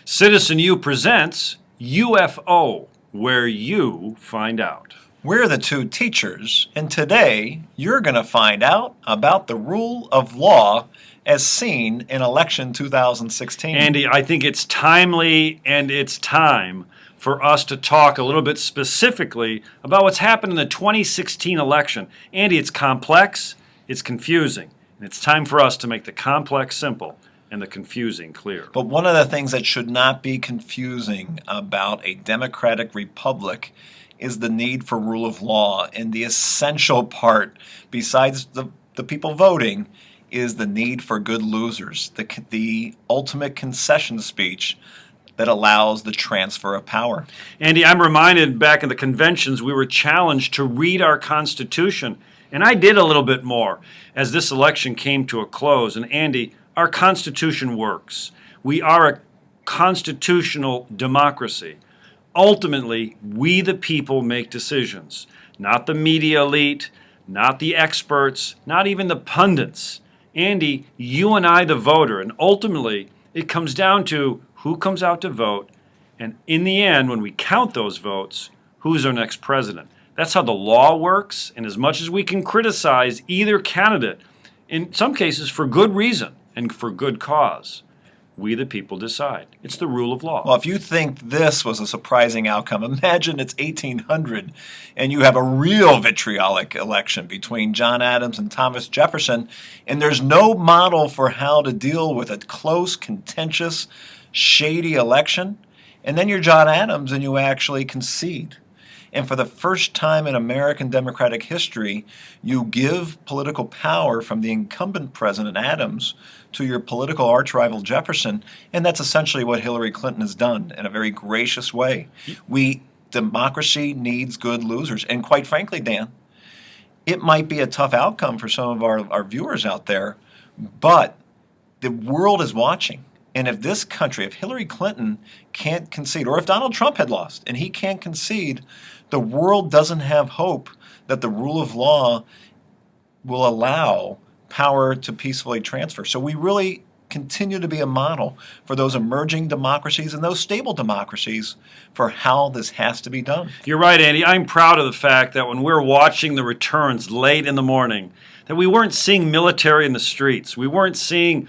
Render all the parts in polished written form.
Citizen U presents UFO, where you find out. We're the two teachers, and today you're going to find out about the rule of law as seen in election 2016. Andy, I think it's timely and it's time for us to talk a little bit specifically about what's happened in the 2016 election. Andy, it's complex, it's confusing, and it's time for us to make the complex simple and the confusing clear. But one of the things that should not be confusing about a democratic republic is the need for rule of law. And the essential part, besides the people voting, is the need for good losers, the ultimate concession speech that allows the transfer of power. Andy, I'm reminded back in the conventions we were challenged to read our Constitution, and I did a little bit more as this election came to a close. And Andy, our Constitution works. We are a constitutional democracy. Ultimately, we the people make decisions, not the media elite, not the experts, not even the pundits. Andy, you and I, the voter, and ultimately it comes down to who comes out to vote, and in the end, when we count those votes, who's our next president. That's how the law works, and as much as we can criticize either candidate, in some cases for good reason and for good cause, we the people decide. It's the rule of law. Well, if you think this was a surprising outcome, imagine it's 1800 and you have a real vitriolic election between John Adams and Thomas Jefferson, and there's no model for how to deal with a close, contentious, shady election. And then you're John Adams and you actually concede. And for the first time in American democratic history, you give political power from the incumbent President Adams to your political arch-rival Jefferson, and that's essentially what Hillary Clinton has done in a very gracious way. Democracy needs good losers, and quite frankly, Dan, it might be a tough outcome for some of our viewers out there, but the world is watching. And if this country, if Hillary Clinton can't concede, or if Donald Trump had lost and he can't concede, the world doesn't have hope that the rule of law will allow power to peacefully transfer. So we really continue to be a model for those emerging democracies and those stable democracies for how this has to be done. You're right, Andy. I'm proud of the fact that when we're watching the returns late in the morning, that we weren't seeing military in the streets. We weren't seeing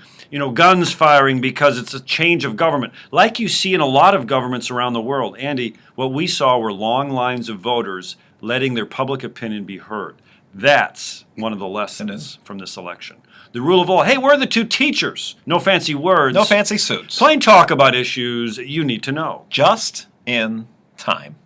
guns firing because it's a change of government. Like you see in a lot of governments around the world, Andy, what we saw were long lines of voters letting their public opinion be heard. That's one of the lessons from this election. The rule of law. Hey, we're the two teachers. No fancy words. No fancy suits. Plain talk about issues you need to know. Just in time.